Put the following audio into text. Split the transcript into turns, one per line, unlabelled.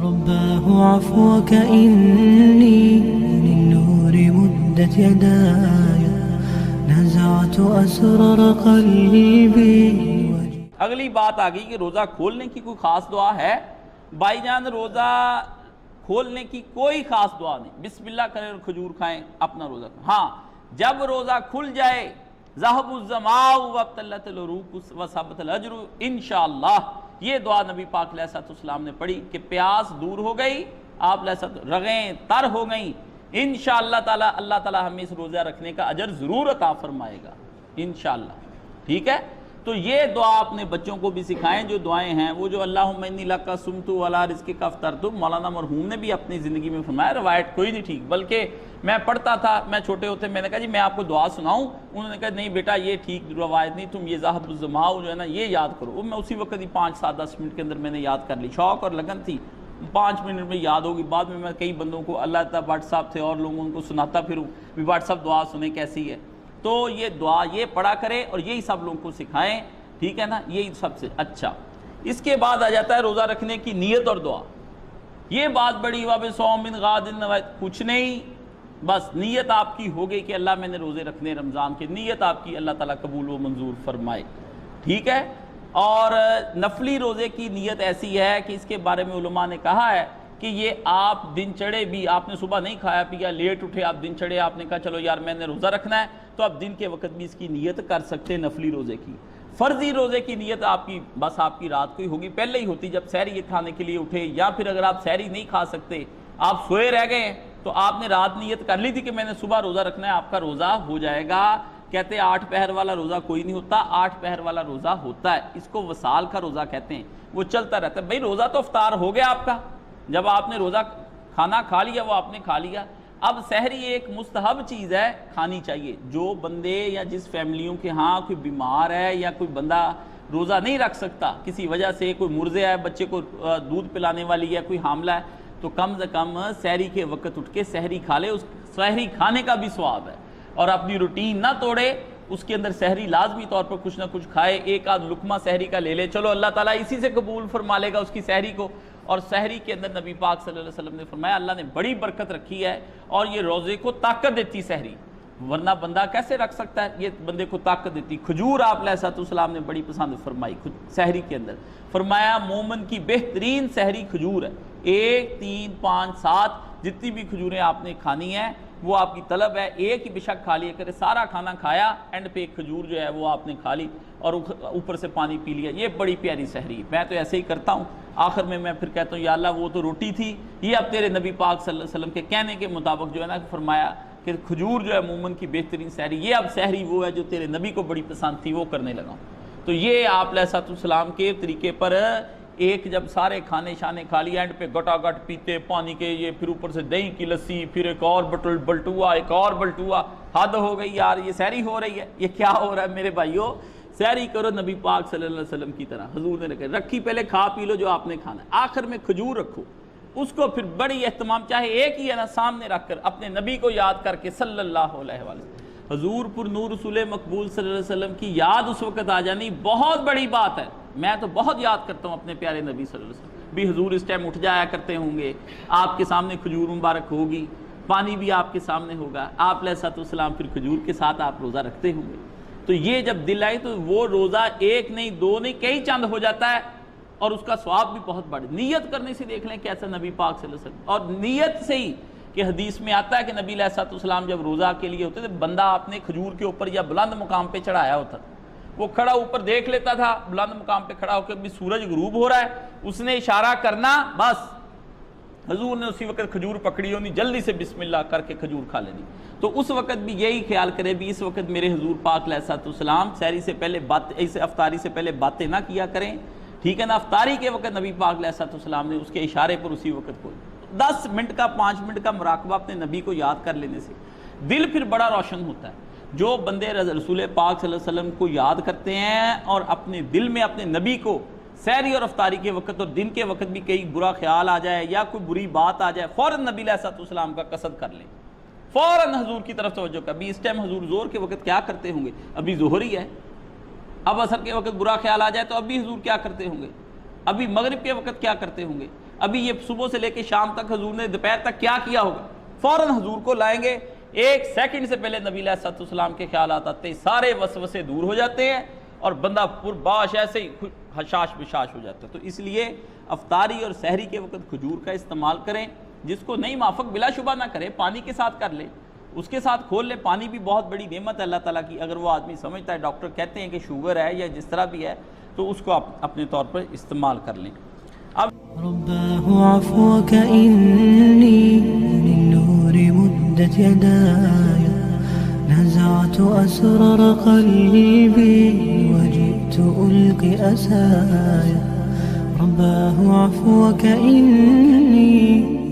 رباه عفوك إني للنور مدت يداي نزعت أسرار قلبي.
اگلی بات آ گئی کہ روزہ کھولنے کی کوئی خاص دعا ہے. بھائی جان روزہ کھولنے کی کوئی خاص دعا نہیں. بسم اللہ کریں اور کھجور کھائیں اپنا روزہ کھائیں. ہاں جب روزہ کھل جائے ذهب الظماء وابتلت العروق وثبت الاجر انشاءاللہ، یہ دعا نبی پاک علیہ السلام نے پڑھی کہ پیاس دور ہو گئی، آپ علیہ السلام رغیں تر ہو گئیں، انشاءاللہ تعالی اللہ تعالی ہمیں اس روزہ رکھنے کا اجر ضرور عطا فرمائے گا انشاءاللہ. ٹھیک ہے، تو یہ دعا اپنے بچوں کو بھی سکھائیں. جو دعائیں ہیں وہ جو اللہم انی لک صمت وعلی رزقک افطرت، مولانا مرحوم نے بھی اپنی زندگی میں فرمایا. روایت کوئی نہیں ٹھیک، بلکہ میں پڑھتا تھا، میں چھوٹے ہوتے میں نے کہا جی میں آپ کو دعا سناؤں، انہوں نے کہا نہیں بیٹا یہ ٹھیک روایت نہیں، تم یہ ذهب الظماء جو ہے نا یہ یاد کرو. وہ میں اسی وقت ہی 5-7-10 منٹ کے اندر میں نے یاد کر لی. شوق اور لگن تھی، 5 منٹ میں یاد ہوگی. بعد میں کئی بندوں کو اللہ تعالیٰ واٹس ایپ تھے اور لوگوں کو سناتا پھروں بھی واٹس ایپ دعا سنیں کیسی ہے. تو یہ دعا یہ پڑھا کرے اور یہی سب لوگوں کو سکھائیں. ٹھیک ہے نا، یہی سب سے اچھا. اس کے بعد آ جاتا ہے روزہ رکھنے کی نیت اور دعا. یہ بات بڑی وَبِصَوْمٍ غَادٍ، کچھ نہیں، بس نیت آپ کی ہو گئی کہ اللہ میں نے روزے رکھنے رمضان کے، نیت آپ کی اللہ تعالیٰ قبول و منظور فرمائے. ٹھیک ہے. اور نفلی روزے کی نیت ایسی ہے کہ اس کے بارے میں علماء نے کہا ہے کہ یہ آپ دن چڑھے بھی، آپ نے صبح نہیں کھایا پیا، لیٹ اٹھے، آپ دن چڑھے، آپ نے کہا چلو یار میں نے روزہ رکھنا ہے، تو آپ دن کے وقت بھی اس کی نیت کر سکتے ہیں نفلی روزے کی. فرضی روزے کی نیت آپ کی بس آپ کی رات کو ہی ہوگی، پہلے ہی ہوتی جب سحری کھانے کے لیے اٹھے، یا پھر اگر آپ سحری نہیں کھا سکتے، آپ سوئے رہ گئے ہیں تو آپ نے رات نیت کر لی تھی کہ میں نے صبح روزہ رکھنا ہے، آپ کا روزہ ہو جائے گا. کہتے ہیں 8 پہر والا روزہ کوئی نہیں ہوتا، 8 پہر والا روزہ ہوتا ہے. اس کو وصال کا روزہ کہتے ہیں، وہ چلتا رہتا ہے. بھئی روزہ تو افطار ہو گیا آپ کا، جب آپ نے روزہ کھانا کھا لیا وہ آپ نے کھا لیا. اب سحری ایک مستحب چیز ہے، کھانی چاہیے. جو بندے یا جس فیملیوں کے ہاں کوئی بیمار ہے یا کوئی بندہ روزہ نہیں رکھ سکتا کسی وجہ سے، کوئی مرضع ہے، بچے کو دودھ پلانے والی ہے، کوئی حاملہ ہے، تو کم سے کم سحری کے وقت اٹھ کے سحری کھا لے. اس سحری کھانے کا بھی ثواب ہے، اور اپنی روٹین نہ توڑے، اس کے اندر سحری لازمی طور پر کچھ نہ کچھ کھائے. ایک آدھ لقمہ سحری کا لے لے، چلو اللہ تعالیٰ اسی سے قبول فرما لے گا اس کی سحری کو. اور سحری کے اندر نبی پاک صلی اللہ علیہ وسلم نے فرمایا اللہ نے بڑی برکت رکھی ہے، اور یہ روزے کو طاقت دیتی سحری، ورنہ بندہ کیسے رکھ سکتا ہے، یہ بندے کو طاقت دیتی. کھجور آپ علیہ السلام نے بڑی پسند فرمائی سحری کے اندر. فرمایا مومن کی بہترین سحری کھجور ہے. 1 3 5 7 جتنی بھی کھجوریں آپ نے کھانی ہیں وہ آپ کی طلب ہے. ایک ہی بشک کھا لیا کرے، سارا کھانا کھایا، اینڈ پہ ایک کھجور جو ہے وہ آپ نے کھا لی اور اوپر سے پانی پی لیا. یہ بڑی پیاری سحری. میں تو ایسے ہی کرتا ہوں، آخر میں پھر کہتا ہوں یا اللہ وہ تو روٹی تھی، یہ اب تیرے نبی پاک صلی اللہ علیہ وسلم کے کہنے کے مطابق جو ہے نا فرمایا کہ کھجور جو ہے مومن کی بہترین سحری، یہ اب سحری وہ ہے جو تیرے نبی کو بڑی پسند تھی، وہ کرنے لگا. تو یہ آپ علیہ السلام کے طریقے پر ایک جب سارے کھانے شانے کھا لیا، اینڈ پہ گٹا گٹ پیتے پانی کے، یہ پھر اوپر سے دہی کی لسی، پھر ایک اور بلٹوا، ایک اور بلٹوا. حد ہو گئی یار، یہ سحری ہو رہی ہے، یہ کیا ہو رہا ہے میرے بھائیو. سحری کرو نبی پاک صلی اللہ علیہ وسلم کی طرح. حضور نے رکھی، پہلے کھا پی لو جو آپ نے کھانا ہے، آخر میں کھجور رکھو، اس کو پھر بڑی اہتمام، چاہے ایک ہی ہے نا، سامنے رکھ کر اپنے نبی کو یاد کر کے صلی اللہ علیہ وسلم. حضور پر نور رسول مقبول صلی اللہ علیہ وسلم کی یاد اس وقت آ جانی بہت بڑی بات ہے. میں تو بہت یاد کرتا ہوں اپنے پیارے نبی صلی اللہ علیہ وسلم بھی. حضور اس ٹائم اٹھ جایا کرتے ہوں گے، آپ کے سامنے کھجور مبارک ہوگی، پانی بھی آپ کے سامنے ہوگا، آپ علیہ السلام پھر کھجور کے ساتھ آپ روزہ رکھتے ہوں گے. تو یہ جب دل آئی تو وہ روزہ 1 نہیں 2 نہیں کئی چند ہو جاتا ہے، اور اس کا ثواب بھی بہت بڑھ. نیت کرنے سے دیکھ لیں کیسا نبی پاک صلی اللہ علیہ وسلم. اور نیت سے ہی کہ حدیث میں آتا ہے کہ نبی علیہ السلام جب روزہ کے لیے ہوتے تھے، بندہ آپ نے کھجور کے اوپر یا بلند مقام پہ چڑھایا ہوتا تھا، وہ کھڑا اوپر دیکھ لیتا تھا، بلند مقام پہ کھڑا ہو کے ابھی سورج غروب ہو رہا ہے، اس نے اشارہ کرنا، بس حضور نے اسی وقت کھجور پکڑی ہونی، جلدی سے بسم اللہ کر کے کھجور کھا لینی. تو اس وقت بھی یہی خیال کرے بھی اس وقت میرے حضور پاک علیہ السلام سحری سے پہلے افطاری سے پہلے باتیں نہ کیا کریں. ٹھیک ہے نا. افطاری کے وقت نبی پاک علیہ السلام نے اس کے اشارے پر اسی وقت کوئی 10 منٹ کا 5 منٹ کا مراقبہ اپنے نبی کو یاد کر لینے سے دل پھر بڑا روشن ہوتا ہے. جو بندے رسول پاک صلی اللہ علیہ وسلم کو یاد کرتے ہیں اور اپنے دل میں اپنے نبی کو سحری اور افطاری کے وقت اور دن کے وقت بھی کئی برا خیال آ جائے یا کوئی بری بات آ جائے، فوراً نبی علیہ السلام کا قصد کر لیں، فوراً حضور کی طرف توجہ کر. ابھی اس ٹائم حضور زور کے وقت کیا کرتے ہوں گے؟ ابھی ظہر ہی ہے. اب عصر کے وقت برا خیال آ جائے تو ابھی حضور کیا کرتے ہوں گے؟ ابھی مغرب کے وقت کیا کرتے ہوں گے؟ ابھی یہ صبح سے لے کے شام تک حضور نے دوپہر تک کیا کیا ہوگا، فوراً حضور کو لائیں گے، ایک سیکنڈ سے پہلے نبی علیہ الصلوۃ والسلام کے خیالات آتے ہیں، سارے وسوسے دور ہو جاتے ہیں اور بندہ پرباش ایسے ہی حشاش بشاش ہو جاتا ہے۔ تو اس لیے افطاری اور سحری کے وقت کھجور کا استعمال کریں، جس کو نہیں موافق بلا شبہ نہ کرے، پانی کے ساتھ کر لے، اس کے ساتھ کھول لے۔ پانی بھی بہت بڑی نعمت ہے اللہ تعالیٰ کی، اگر وہ آدمی سمجھتا ہے، ڈاکٹر کہتے ہیں کہ شوگر ہے یا جس طرح بھی ہے، تو اس کو آپ اپنے طور پر استعمال کر لیں۔ اب
رباه عفوك إني للنور مدت يداي نزعت أسرار قلبي وجئت ألقي أسايا رباه عفوك إني